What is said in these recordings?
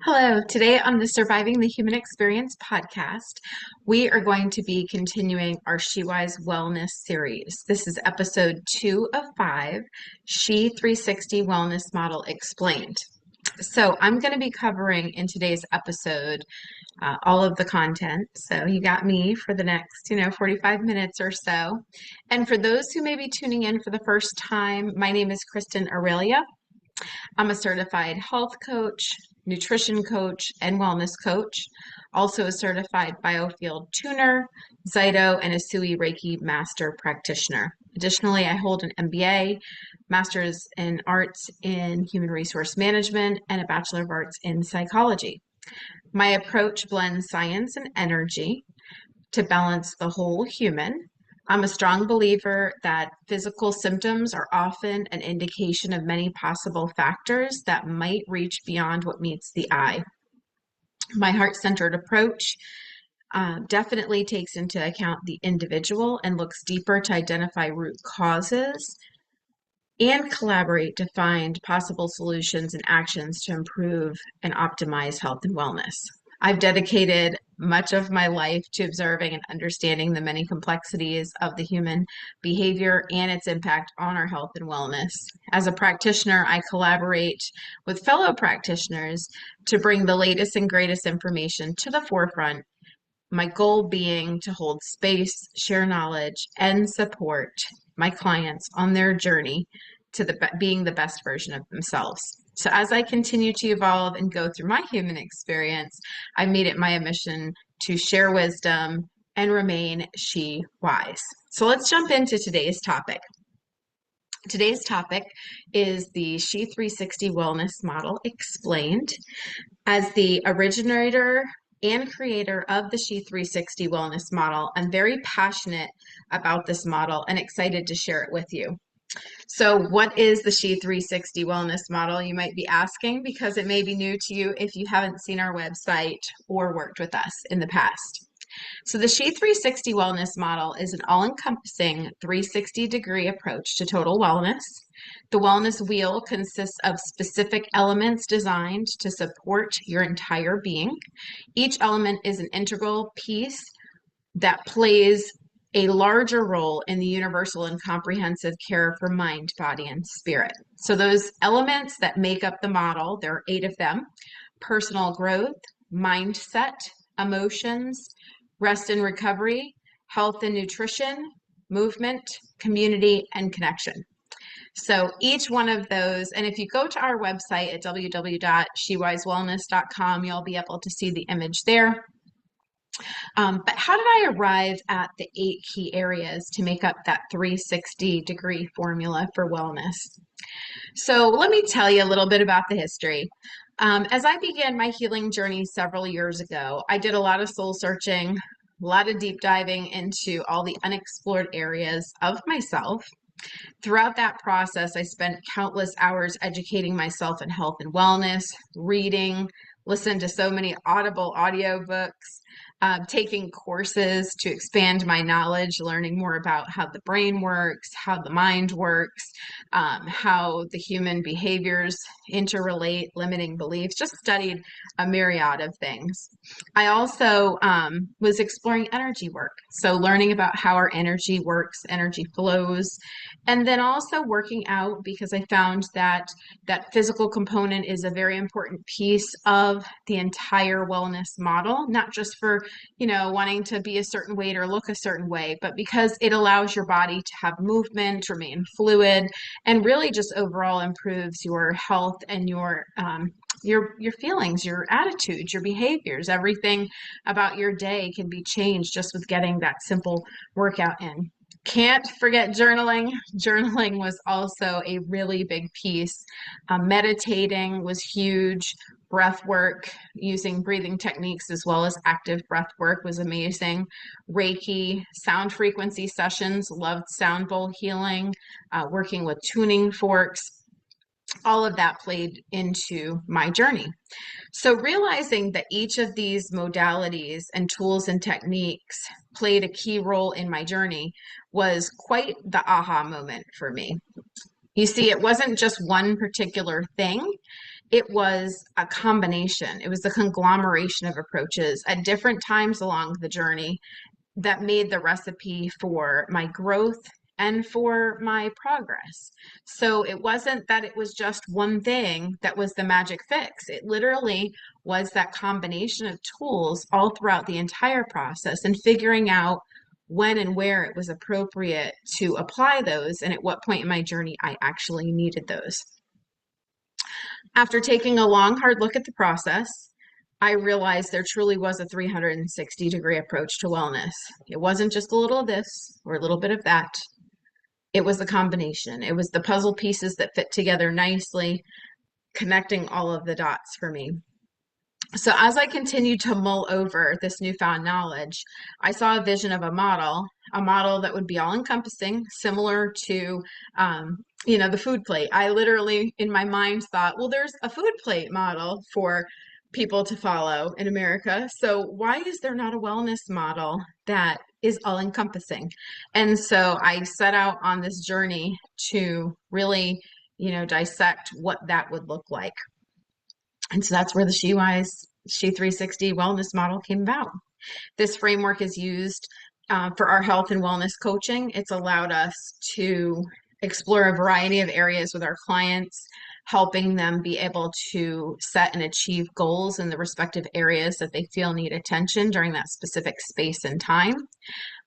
Hello. Today on the Surviving the Human Experience podcast, we are going to be continuing our SheWise Wellness series. This is episode 2 of 5, She 360 Wellness Model Explained. So I'm going to be covering in today's episode all of the content. So you got me for the next, 45 minutes or so. And for those who may be tuning in for the first time, my name is Kristen Aurelia. I'm a certified health coach, nutrition coach, and wellness coach. Also a certified biofield tuner, Zyto, and a Sui Reiki master practitioner. Additionally, I hold an MBA, Master's in Arts in Human Resource Management, and a Bachelor of Arts in Psychology. My approach blends science and energy to balance the whole human. I'm a strong believer that physical symptoms are often an indication of many possible factors that might reach beyond what meets the eye. My heart-centered approach definitely takes into account the individual and looks deeper to identify root causes and collaborate to find possible solutions and actions to improve and optimize health and wellness. I've dedicated much of my life to observing and understanding the many complexities of the human behavior and its impact on our health and wellness. As a practitioner, I collaborate with fellow practitioners to bring the latest and greatest information to the forefront, my goal being to hold space, share knowledge, and support my clients on their journey to being the best version of themselves. So as I continue to evolve and go through my human experience, I've made it my mission to share wisdom and remain she wise. So let's jump into today's topic. Today's topic is the She 360 Wellness Model Explained. As the originator and creator of the She 360 Wellness Model, I'm very passionate about this model and excited to share it with you. So what is the She 360 Wellness Model, you might be asking, because it may be new to you if you haven't seen our website or worked with us in the past. So the She 360 Wellness Model is an all-encompassing 360-degree approach to total wellness. The wellness wheel consists of specific elements designed to support your entire being. Each element is an integral piece that plays a larger role in the universal and comprehensive care for mind, body, and spirit. So those elements that make up the model, there are 8 of them: personal growth, mindset, emotions, rest and recovery, health and nutrition, movement, community, and connection. So each one of those, and if you go to our website at www.shewisewellness.com, you'll be able to see the image there. But how did I arrive at the 8 key areas to make up that 360-degree formula for wellness? So let me tell you a little bit about the history. As I began my healing journey several years ago, I did a lot of soul searching, a lot of deep diving into all the unexplored areas of myself. Throughout that process, I spent countless hours educating myself in health and wellness, reading, listened to so many audible audiobooks, taking courses to expand my knowledge, learning more about how the brain works, how the mind works, how the human behaviors interrelate, limiting beliefs, just studied a myriad of things. I also was exploring energy work. So learning about how our energy works, energy flows, and then also working out, because I found that that physical component is a very important piece of the entire wellness model, not just for, wanting to be a certain weight or look a certain way, but because it allows your body to have movement, remain fluid, and really just overall improves your health and your feelings, your attitudes, your behaviors. Everything about your day can be changed just with getting that simple workout in. Can't forget journaling. Journaling was also a really big piece. Meditating was huge. Breath work, using breathing techniques as well as active breath work, was amazing. Reiki, sound frequency sessions, loved sound bowl healing, working with tuning forks. All of that played into my journey. So realizing that each of these modalities and tools and techniques played a key role in my journey was quite the aha moment for me. You see, it wasn't just one particular thing. it was a combination. It was a conglomeration of approaches at different times along the journey that made the recipe for my growth and for my progress. So it wasn't that it was just one thing that was the magic fix. It literally was that combination of tools all throughout the entire process and figuring out when and where it was appropriate to apply those and at what point in my journey I actually needed those. After taking a long, hard look at the process, I realized there truly was a 360-degree approach to wellness. It wasn't just a little of this or a little bit of that. It was the combination. It was the puzzle pieces that fit together nicely, connecting all of the dots for me. So as I continued to mull over this newfound knowledge, I saw a vision of a model that would be all encompassing, similar to, the food plate. I literally in my mind thought, well, there's a food plate model for people to follow in America. So why is there not a wellness model that is all encompassing? And so I set out on this journey to really, dissect what that would look like. And so that's where the She 360 wellness model came about. This framework is used for our health and wellness coaching. It's allowed us to explore a variety of areas with our clients, helping them be able to set and achieve goals in the respective areas that they feel need attention during that specific space and time.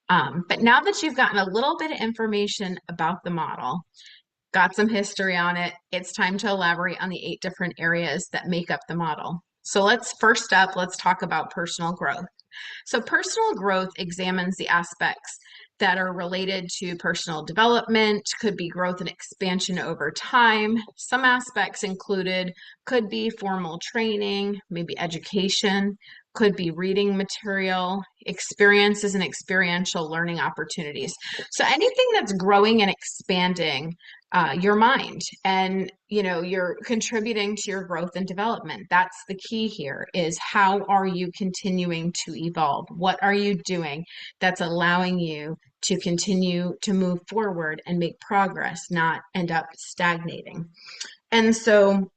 But now that you've gotten a little bit of information about the model, got some history on it, it's time to elaborate on the 8 different areas that make up the model. So let's talk about personal growth. So personal growth examines the aspects that are related to personal development, could be growth and expansion over time. Some aspects included could be formal training, maybe education, could be reading material, experiences and experiential learning opportunities. So anything that's growing and expanding your mind and you're contributing to your growth and development. That's the key here, is how are you continuing to evolve? What are you doing that's allowing you to continue to move forward and make progress, not end up stagnating? And so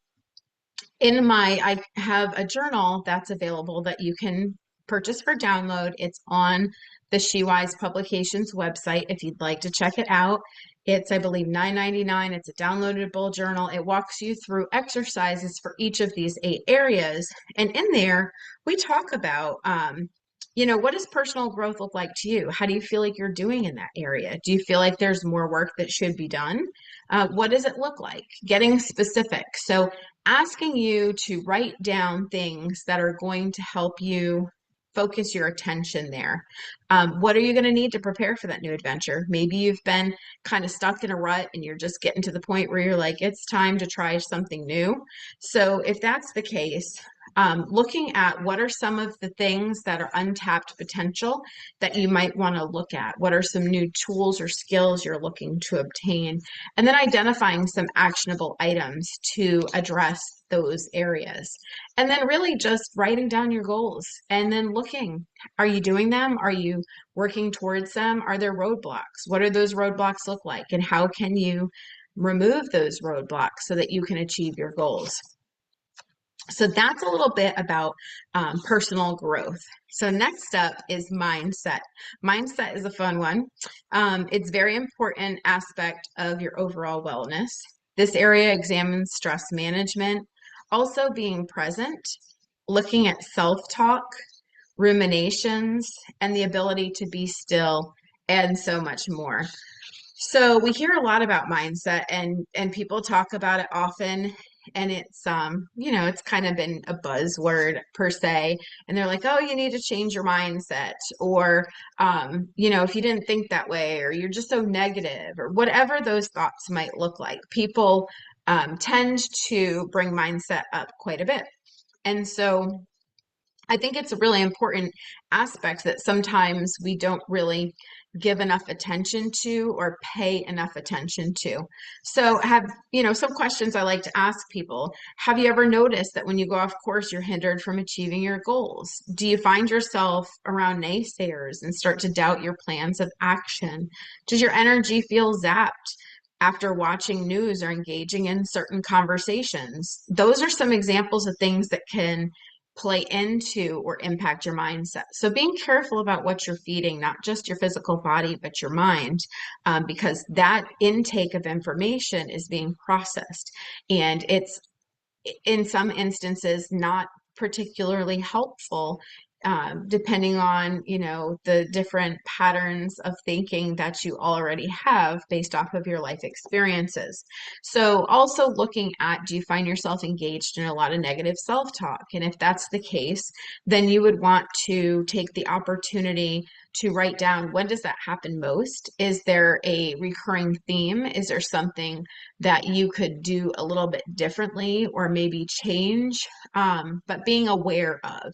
I have a journal that's available that you can purchase for download. It's on the SheWise Publications website if you'd like to check it out. It's, I believe, $9.99. It's a downloadable journal. It walks you through exercises for each of these 8 areas. And in there, we talk about, what does personal growth look like to you? How do you feel like you're doing in that area? Do you feel like there's more work that should be done? What does it look like? Getting specific. So asking you to write down things that are going to help you focus your attention there. What are you going to need to prepare for that new adventure? Maybe you've been kind of stuck in a rut and you're just getting to the point where you're like, it's time to try something new. So if that's the case, looking at what are some of the things that are untapped potential that you might want to look at. What are some new tools or skills you're looking to obtain? And then identifying some actionable items to address those areas. And then really just writing down your goals and then looking, are you doing them? Are you working towards them? Are there roadblocks? What do those roadblocks look like? And how can you remove those roadblocks so that you can achieve your goals? So that's a little bit about personal growth. So next up is mindset. Mindset is a fun one. It's a very important aspect of your overall wellness. This area examines stress management, also being present, looking at self-talk, ruminations, and the ability to be still, and so much more. So we hear a lot about mindset and people talk about it often, and it's it's kind of been a buzzword per se, and they're like, oh, you need to change your mindset, or if you didn't think that way, or you're just so negative, or whatever those thoughts might look like. People tend to bring mindset up quite a bit. And so I think it's a really important aspect that sometimes we don't really give enough attention to or pay enough attention to. So some questions I like to ask people. Have you ever noticed that when you go off course, you're hindered from achieving your goals? Do you find yourself around naysayers and start to doubt your plans of action? Does your energy feel zapped? after watching news or engaging in certain conversations. Those are some examples of things that can play into or impact your mindset. So being careful about what you're feeding, not just your physical body, but your mind, because that intake of information is being processed. And it's in some instances not particularly helpful, depending on, the different patterns of thinking that you already have based off of your life experiences. So also looking at, do you find yourself engaged in a lot of negative self-talk? And if that's the case, then you would want to take the opportunity to write down, when does that happen most? Is there a recurring theme? Is there something that you could do a little bit differently or maybe change? But being aware of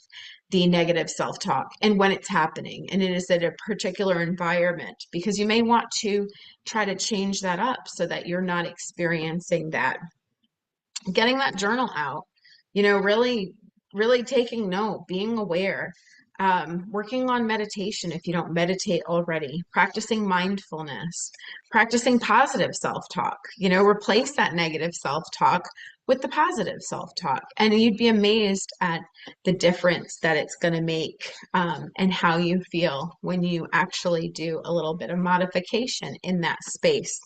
the negative self-talk and when it's happening, and it is at a particular environment, because you may want to try to change that up so that you're not experiencing that. Getting that journal out, really, really taking note, being aware, working on meditation if you don't meditate already, practicing mindfulness, practicing positive self-talk, replace that negative self-talk with the positive self-talk. And you'd be amazed at the difference that it's going to make, and how you feel when you actually do a little bit of modification in that space.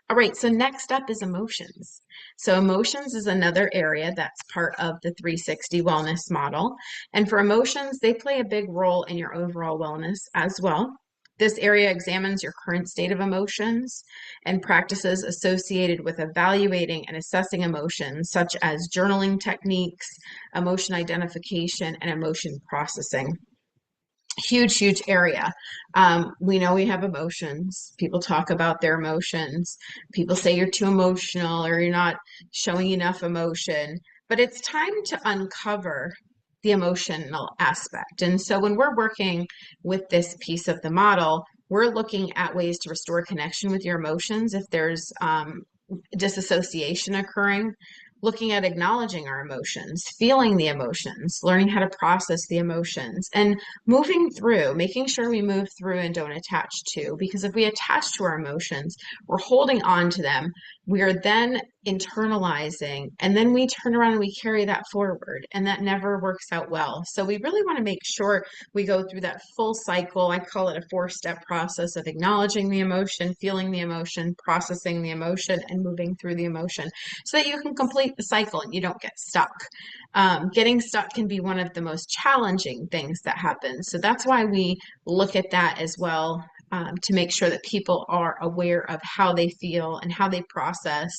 All right, so next up is emotions. So emotions is another area that's part of the 360 wellness model. And for emotions, they play a big role in your overall wellness as well. This area examines your current state of emotions and practices associated with evaluating and assessing emotions, such as journaling techniques, emotion identification, and emotion processing. Huge area. We know we have emotions. People talk about their emotions. People say you're too emotional or you're not showing enough emotion, but it's time to uncover the emotional aspect. And so when we're working with this piece of the model, we're looking at ways to restore connection with your emotions if there's disassociation occurring, looking at acknowledging our emotions, feeling the emotions, learning how to process the emotions, and moving through, making sure we move through and don't attach to. Because if we attach to our emotions, we're holding on to them. We are then internalizing, and then we turn around and we carry that forward, and that never works out well. So we really want to make sure we go through that full cycle. I call it a 4-step process of acknowledging the emotion, feeling the emotion, processing the emotion, and moving through the emotion so that you can complete the cycle and you don't get stuck. Getting stuck can be one of the most challenging things that happens. So that's why we look at that as well, to make sure that people are aware of how they feel and how they process,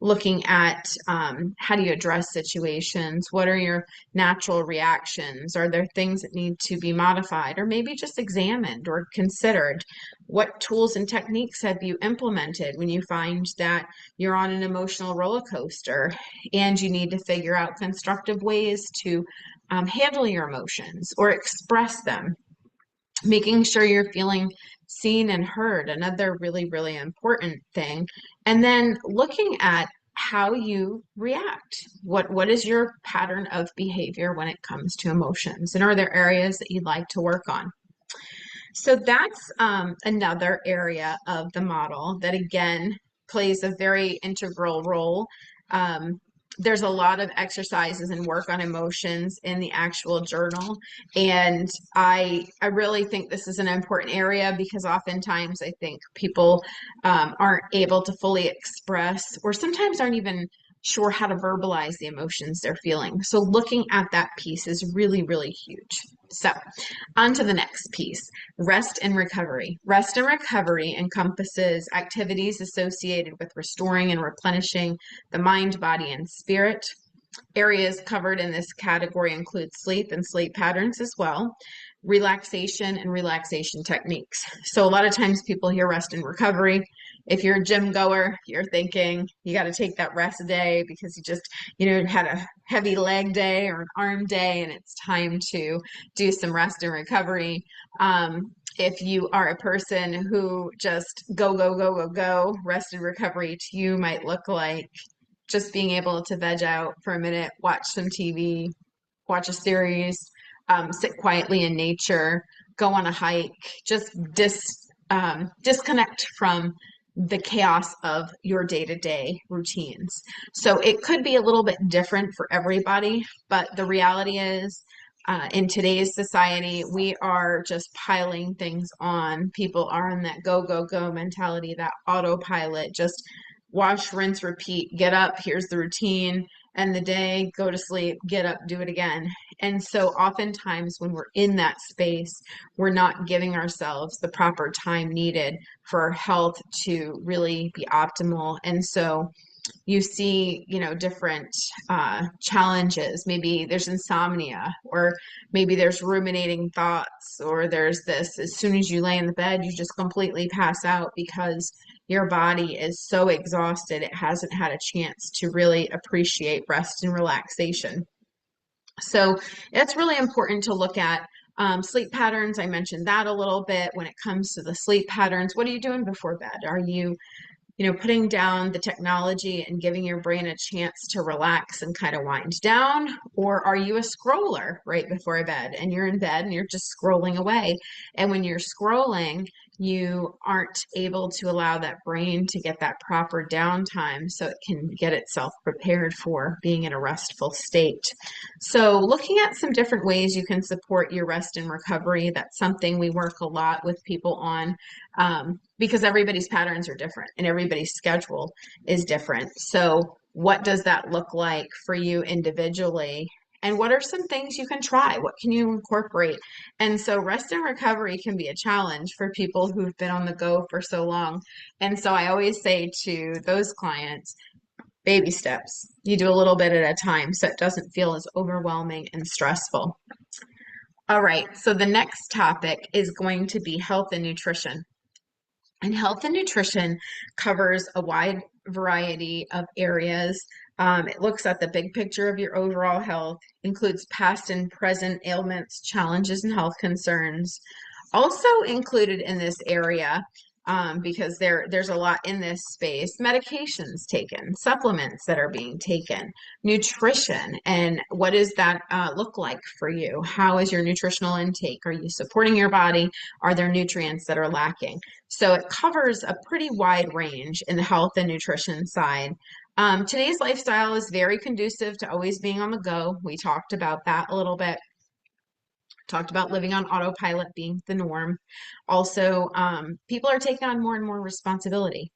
looking at, how do you address situations? What are your natural reactions? Are there things that need to be modified or maybe just examined or considered? What tools and techniques have you implemented when you find that you're on an emotional roller coaster and you need to figure out constructive ways to, handle your emotions or express them? Making sure you're feeling seen and heard, another really important thing. And then looking at how you react. What is your pattern of behavior when it comes to emotions? And are there areas that you'd like to work on? So that's, another area of the model that again plays a very integral role. Um, there's a lot of exercises and work on emotions in the actual journal, and I really think this is an important area because oftentimes I think people, aren't able to fully express or sometimes aren't even sure how to verbalize the emotions they're feeling. So looking at that piece is really huge. So on to the next piece. Rest and recovery. Rest and recovery encompasses activities associated with restoring and replenishing the mind, body, and spirit. Areas covered in this category include sleep and sleep patterns as well, relaxation and relaxation techniques. So a lot of times people hear rest and recovery. If you're a gym goer, you're thinking you got to take that rest day because you just, had a heavy leg day or an arm day and it's time to do some rest and recovery. If you are a person who just go, rest and recovery to you might look like just being able to veg out for a minute, watch some TV, watch a series, sit quietly in nature, go on a hike, just disconnect from the chaos of your day-to-day routines. So it could be a little bit different for everybody, but the reality is, in today's society, we are just piling things on. People are in that go, go, go mentality, that autopilot, just wash, rinse, repeat, get up, here's the routine, end the day, go to sleep, get up, do it again. And so oftentimes when we're in that space, we're not giving ourselves the proper time needed for our health to really be optimal. And so you see, different challenges. Maybe there's insomnia, or maybe there's ruminating thoughts, or there's this, as soon as you lay in the bed, you just completely pass out because your body is so exhausted, it hasn't had a chance to really appreciate rest and relaxation. So it's really important to look at sleep patterns. I mentioned that a little bit when it comes to the sleep patterns. What are you doing before bed? Are you putting down the technology and giving your brain a chance to relax and kind of wind down? Or are you a scroller right before bed and you're in bed and you're just scrolling away? And when you're scrolling, you aren't able to allow that brain to get that proper downtime so it can get itself prepared for being in a restful state. So looking at some different ways you can support your rest and recovery, that's something we work a lot with people on, because everybody's patterns are different and everybody's schedule is different. So what does that look like for you individually? And what are some things you can try? What can you incorporate? And so rest and recovery can be a challenge for people who've been on the go for so long. And so I always say to those clients, baby steps. You do a little bit at a time so it doesn't feel as overwhelming and stressful. All right, so the next topic is going to be health and nutrition. And health and nutrition covers a wide variety of areas. It looks at the big picture of your overall health, includes past and present ailments, challenges, and health concerns. Also included in this area, because there's a lot in this space, medications taken, supplements that are being taken, nutrition, and what does that look like for you? How is your nutritional intake? Are you supporting your body? Are there nutrients that are lacking? So it covers a pretty wide range in the health and nutrition side. Today's lifestyle is very conducive to always being on the go. We talked about that a little bit. Talked about living on autopilot being the norm. Also, people are taking on more and more responsibility.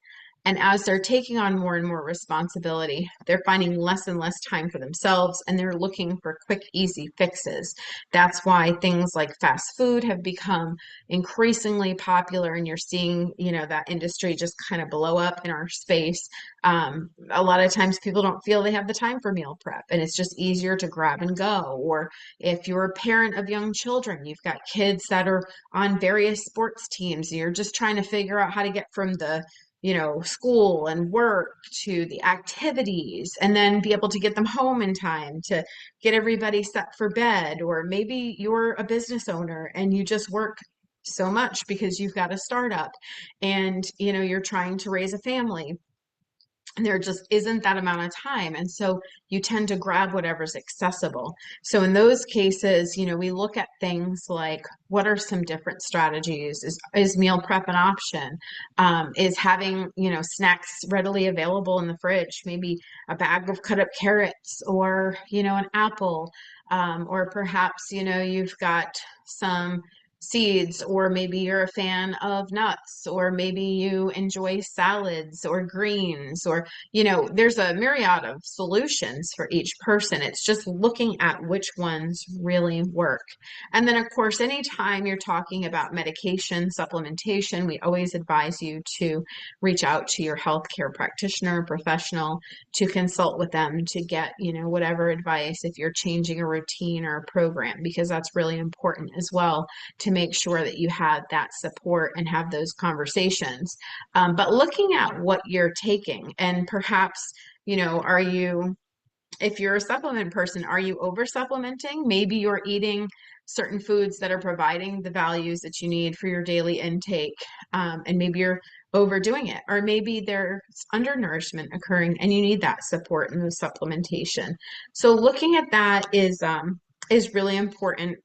And as they're taking on more and more responsibility, they're finding less and less time for themselves, and they're looking for quick, easy fixes. That's why things like fast food have become increasingly popular, and you're seeing, that industry just kind of blow up in our space. A lot of times people don't feel they have the time for meal prep, and it's just easier to grab and go. Or if you're a parent of young children, you've got kids that are on various sports teams, and you're just trying to figure out how to get from the school and work to the activities and then be able to get them home in time to get everybody set for bed. Or maybe you're a business owner and you just work so much because you've got a startup and you're trying to raise a family. And there just isn't that amount of time. And so you tend to grab whatever's accessible. So in those cases, we look at things like, what are some different strategies? Is meal prep an option? Is having, snacks readily available in the fridge, maybe a bag of cut up carrots or, an apple, or perhaps, you've got some seeds, or maybe you're a fan of nuts, or maybe you enjoy salads or greens, or there's a myriad of solutions for each person. It's just looking at which ones really work. And then of course, anytime you're talking about medication supplementation, we always advise you to reach out to your healthcare practitioner professional to consult with them to get whatever advice if you're changing a routine or a program, because that's really important as well, to make sure that you have that support and have those conversations. But looking at what you're taking, and perhaps, are you, if you're a supplement person, are you over supplementing? Maybe you're eating certain foods that are providing the values that you need for your daily intake, and maybe you're overdoing it, or maybe there's undernourishment occurring and you need that support and the supplementation. So looking at that is really important.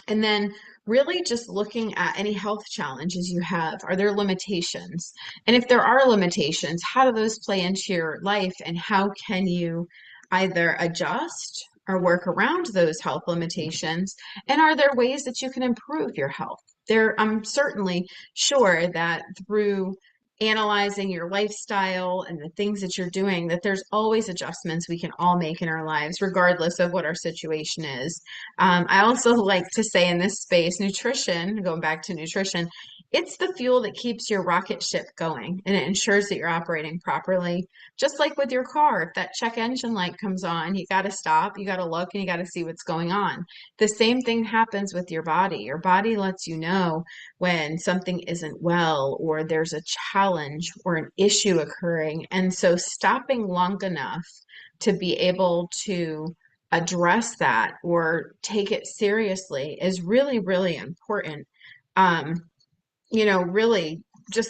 And then really just looking at any health challenges you have. Are there limitations? And if there are limitations, how do those play into your life and how can you either adjust or work around those health limitations? And are there ways that you can improve your health? I'm certainly sure that through analyzing your lifestyle and the things that you're doing, that there's always adjustments we can all make in our lives, regardless of what our situation is. I also like to say in this space, nutrition, going back to nutrition, it's the fuel that keeps your rocket ship going and it ensures that you're operating properly. Just like with your car, if that check engine light comes on, you got to stop, you got to look, and you got to see what's going on. The same thing happens with your body. Your body lets you know when something isn't well or there's a challenge or an issue occurring. And so stopping long enough to be able to address that or take it seriously is really, really important. Um, really just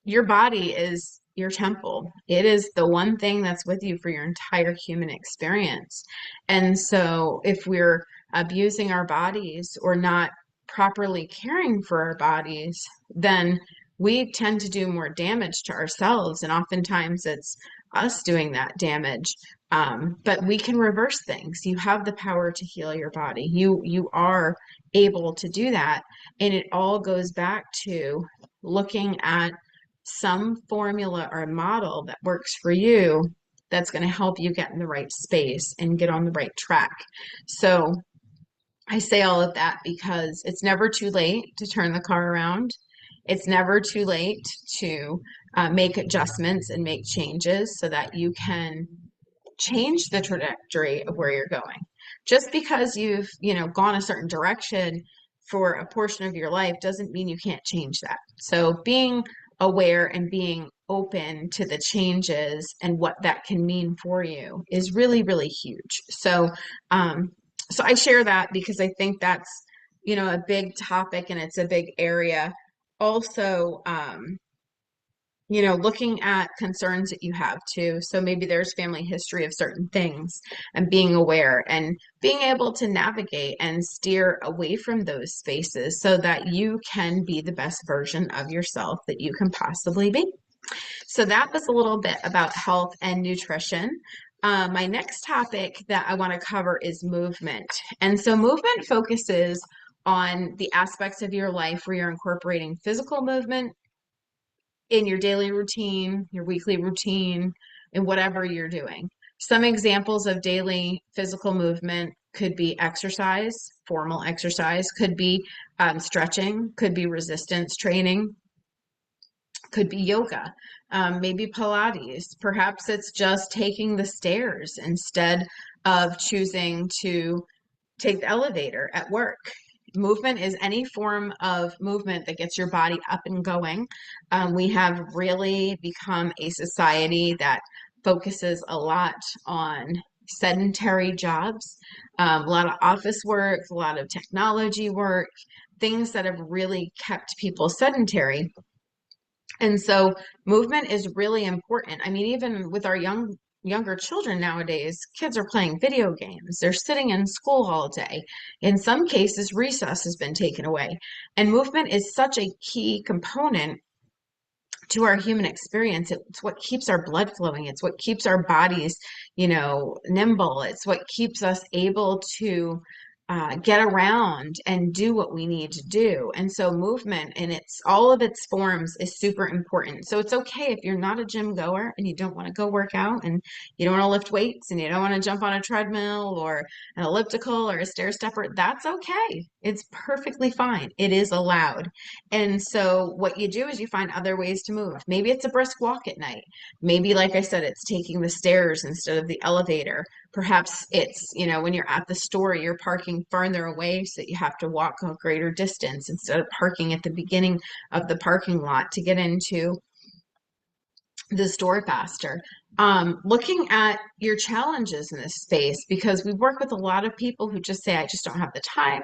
your body is your temple. It is the one thing that's with you for your entire human experience. And so if we're abusing our bodies or not properly caring for our bodies, then we tend to do more damage to ourselves. And oftentimes it's us doing that damage. But we can reverse things. You have the power to heal your body. You are able to do that. And it all goes back to looking at some formula or model that works for you that's going to help you get in the right space and get on the right track. So I say all of that because it's never too late to turn the car around. It's never too late to make adjustments and make changes so that you can change the trajectory of where you're going. Just because you've, gone a certain direction for a portion of your life doesn't mean you can't change that. So being aware and being open to the changes and what that can mean for you is really, really huge. So I share that because I think that's, a big topic and it's a big area. Also, looking at concerns that you have too. So maybe there's family history of certain things and being aware and being able to navigate and steer away from those spaces so that you can be the best version of yourself that you can possibly be. So that was a little bit about health and nutrition. My next topic that I want to cover is movement. And so movement focuses on the aspects of your life where you're incorporating physical movement in your daily routine, your weekly routine, and whatever you're doing. Some examples of daily physical movement could be exercise, formal exercise, could be stretching, could be resistance training, could be yoga, maybe Pilates. Perhaps it's just taking the stairs instead of choosing to take the elevator at work. Movement is any form of movement that gets your body up and going. We have really become a society that focuses a lot on sedentary jobs, a lot of office work, a lot of technology work, things that have really kept people sedentary. And so movement is really important. I mean, even with our younger children nowadays, kids are playing video games. They're sitting in school all day. In some cases, recess has been taken away. And movement is such a key component to our human experience. It's what keeps our blood flowing. It's what keeps our bodies, nimble. It's what keeps us able to get around and do what we need to do. And so movement in all of its forms is super important. So it's okay if you're not a gym goer and you don't want to go work out and you don't want to lift weights and you don't want to jump on a treadmill or an elliptical or a stair stepper. That's okay. It's perfectly fine. It is allowed. And so what you do is you find other ways to move. Maybe it's a brisk walk at night. Maybe, like I said, it's taking the stairs instead of the elevator. Perhaps it's, when you're at the store, you're parking farther away so that you have to walk a greater distance instead of parking at the beginning of the parking lot to get into the store faster. Looking at your challenges in this space, because we work with a lot of people who just say, I just don't have the time.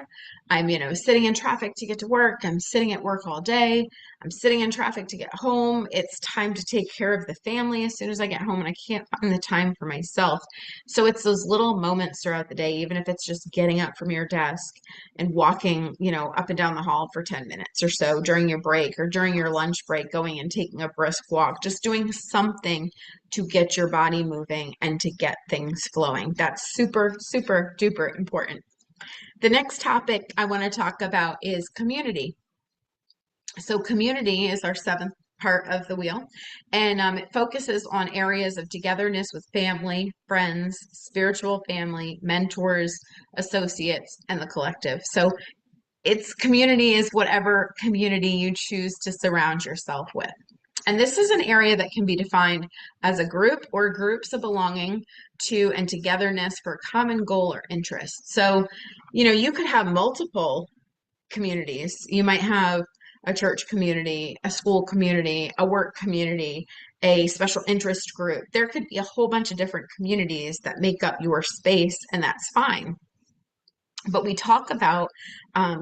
I'm, sitting in traffic to get to work. I'm sitting at work all day. I'm sitting in traffic to get home. It's time to take care of the family as soon as I get home, and I can't find the time for myself. So it's those little moments throughout the day, even if it's just getting up from your desk and walking, up and down the hall for 10 minutes or so during your break or during your lunch break, going and taking a brisk walk, just doing something to get your body moving and to get things flowing. That's super, super duper important. The next topic I want to talk about is community. So community is our seventh part of the wheel, and it focuses on areas of togetherness with family, friends, spiritual family, mentors, associates, and the collective. So its community is whatever community you choose to surround yourself with. And this is an area that can be defined as a group or groups of belonging to and togetherness for a common goal or interest. So, you could have multiple communities. You might have a church community, a school community, a work community, a special interest group. There could be a whole bunch of different communities that make up your space, and that's fine. But we talk about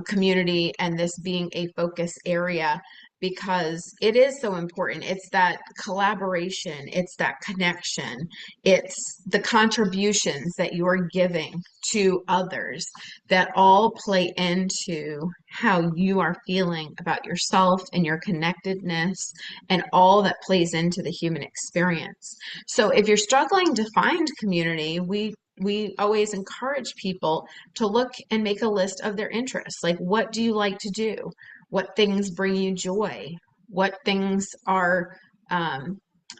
community and this being a focus area because it is so important. It's that collaboration, it's that connection, it's the contributions that you're giving to others that all play into how you are feeling about yourself and your connectedness and all that plays into the human experience. So if you're struggling to find community, we always encourage people to look and make a list of their interests. Like, what do you like to do? What things bring you joy? What things are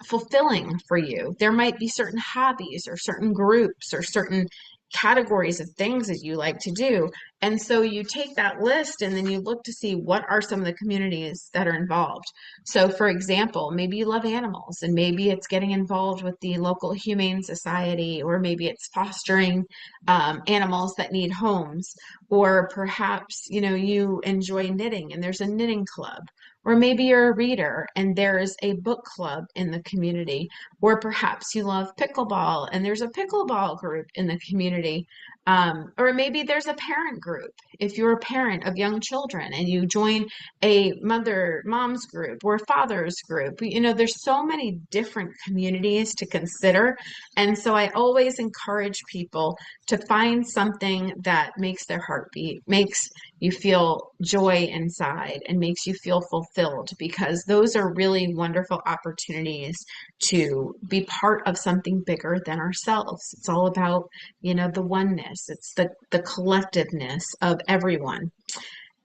fulfilling for you? There might be certain hobbies or certain groups or certain categories of things that you like to do. And so you take that list and then you look to see what are some of the communities that are involved. So, for example, maybe you love animals and maybe it's getting involved with the local humane society, or maybe it's fostering animals that need homes, or perhaps, you enjoy knitting and there's a knitting club. Or maybe you're a reader and there's a book club in the community. Or perhaps you love pickleball and there's a pickleball group in the community. Or maybe there's a parent group. If you're a parent of young children and you join a mom's group or father's group, there's so many different communities to consider. And so I always encourage people to find something that makes their heart beat, makes you feel joy inside, and makes you feel fulfilled, because those are really wonderful opportunities to be part of something bigger than ourselves. It's all about, the oneness. It's the collectiveness of everyone.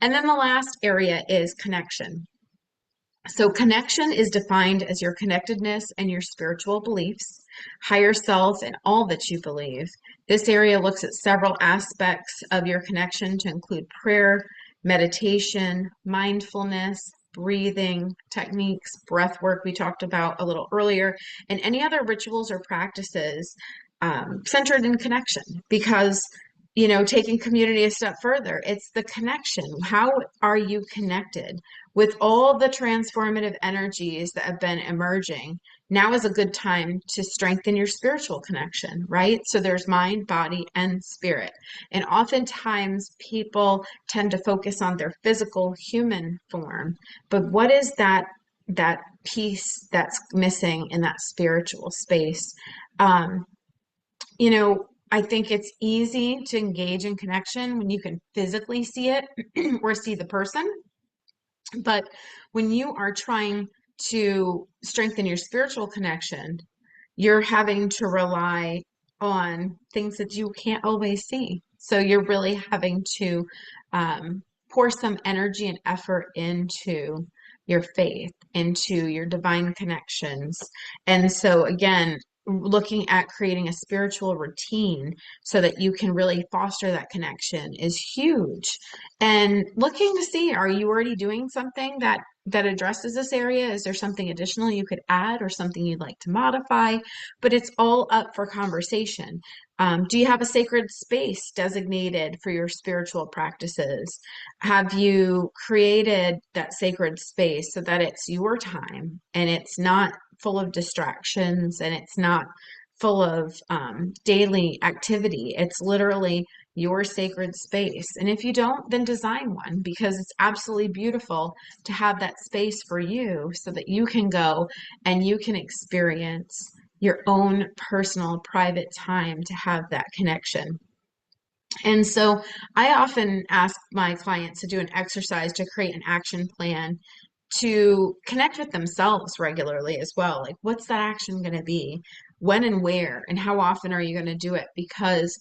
And then the last area is connection. So connection is defined as your connectedness and your spiritual beliefs, higher self, and all that you believe. This area looks at several aspects of your connection to include prayer, meditation, mindfulness, breathing techniques, breath work we talked about a little earlier, and any other rituals or practices centered in connection. Because taking community a step further, it's the connection. How are you connected with all the transformative energies that have been emerging? Now is a good time to strengthen your spiritual connection, right? So there's mind, body, and spirit. And oftentimes people tend to focus on their physical human form, but what is that piece that's missing in that spiritual space? Um, I think it's easy to engage in connection when you can physically see it or see the person. But when you are trying to strengthen your spiritual connection, you're having to rely on things that you can't always see. So you're really having to pour some energy and effort into your faith, into your divine connections. And so, again, looking at creating a spiritual routine so that you can really foster that connection is huge. And looking to see, are you already doing something that addresses this area? Is there something additional you could add or something you'd like to modify? But it's all up for conversation. Do you have a sacred space designated for your spiritual practices? Have you created that sacred space so that it's your time and it's not full of distractions and it's not full of daily activity? It's literally your sacred space. And if you don't, then design one, because it's absolutely beautiful to have that space for you so that you can go and you can experience your own personal private time to have that connection. And so I often ask my clients to do an exercise to create an action plan to connect with themselves regularly as well. Like, what's that action going to be? When and where? And how often are you going to do it? Because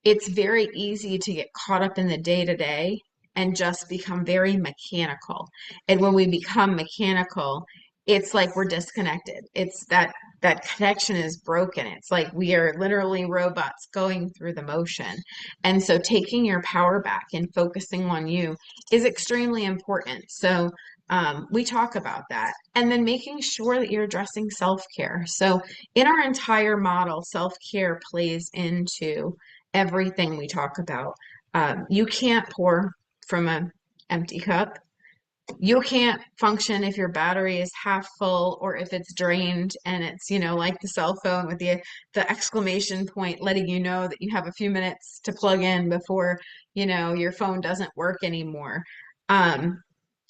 it's very easy to get caught up in the day to day and just become very mechanical. And when we become mechanical, it's like we're disconnected. It's that connection is broken. It's like we are literally robots going through the motion. And so taking your power back and focusing on you is extremely important. So we talk about that. And then making sure that you're addressing self-care. So in our entire model, self-care plays into everything we talk about. You can't pour from an empty cup. You can't function if your battery is half full or if it's drained and it's, like the cell phone with the exclamation point letting you know that you have a few minutes to plug in before, your phone doesn't work anymore.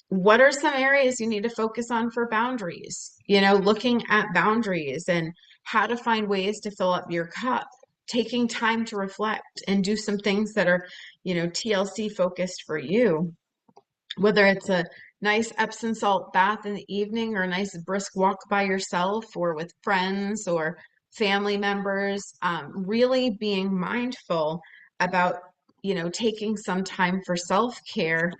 What are some areas you need to focus on for boundaries? Looking at boundaries and how to find ways to fill up your cup, taking time to reflect and do some things that are, TLC focused for you, whether it's a nice Epsom salt bath in the evening or a nice brisk walk by yourself or with friends or family members, really being mindful about, taking some time for self-care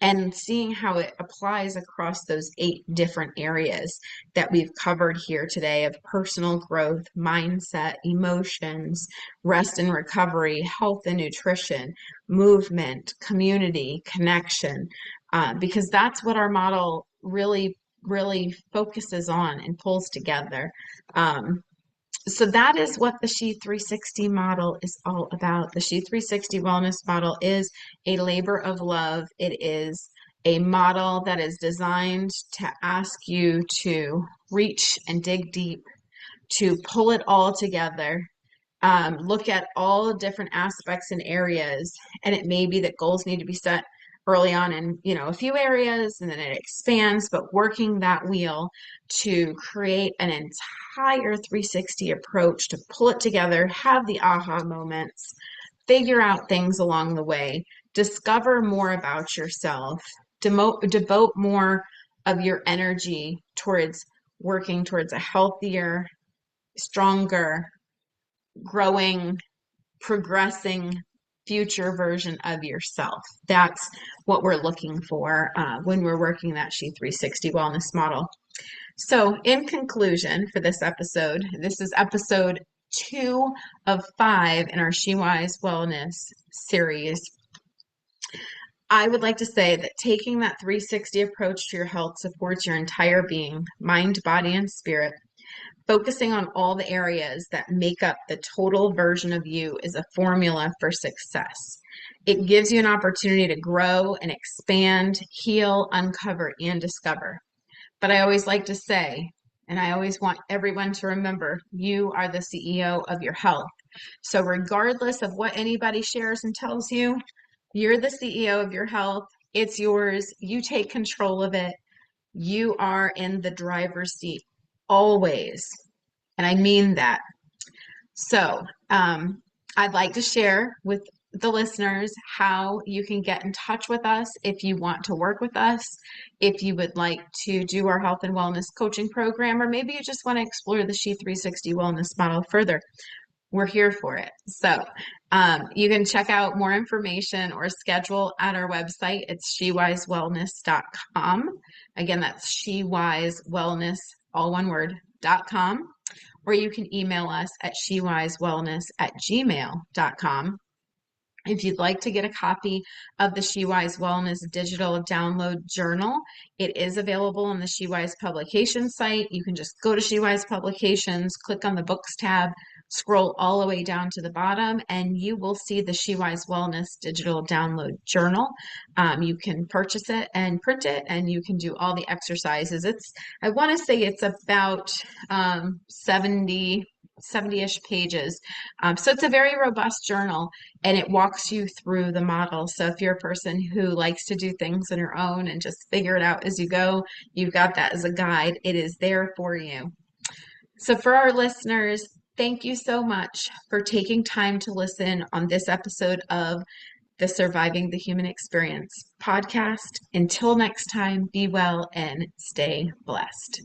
and seeing how it applies across those 8 different areas that we've covered here today of personal growth, mindset, emotions, rest and recovery, health and nutrition, movement, community, connection, because that's what our model really, really focuses on and pulls together. So that is what the She 360 model is all about. The She 360 wellness model is a labor of love. It is a model that is designed to ask you to reach and dig deep, to pull it all together, look at all different aspects and areas. And it may be that goals need to be set early on in, a few areas, and then it expands, but working that wheel to create an entire 360 approach to pull it together, have the aha moments, figure out things along the way, discover more about yourself, devote more of your energy towards working towards a healthier, stronger, growing, progressing future version of yourself. That's what we're looking for when we're working that She 360 wellness model. So in conclusion for this is episode 2 of 5 in our She Wise Wellness series. I would like to say that taking that 360 approach to your health supports your entire being, mind, body, and spirit. Focusing on all the areas that make up the total version of you is a formula for success. It gives you an opportunity to grow and expand, heal, uncover, and discover. But I always like to say, and I always want everyone to remember, you are the CEO of your health. So regardless of what anybody shares and tells you, you're the CEO of your health. It's yours. You take control of it. You are in the driver's seat always. And I mean that. So I'd like to share with the listeners how you can get in touch with us if you want to work with us, if you would like to do our health and wellness coaching program, or maybe you just want to explore the She 360 wellness model further. We're here for it. So you can check out more information or schedule at our website. It's shewisewellness.com. Again, that's shewisewellness, all one word, .com. Or you can email us at shewisewellness@gmail.com. If you'd like to get a copy of the She Wise Wellness digital download journal, it is available on the She Wise Publications site. You can just go to She Wise Publications, click on the books tab, scroll all the way down to the bottom, and you will see the She Wise Wellness digital download journal. You can purchase it and print it, and you can do all the exercises. I want to say it's about 70 70-ish pages. So it's a very robust journal, and it walks you through the model. So if you're a person who likes to do things on your own and just figure it out as you go, you've got that as a guide. It is there for you. So for our listeners, thank you so much for taking time to listen on this episode of the Surviving the Human Experience podcast. Until next time, be well and stay blessed.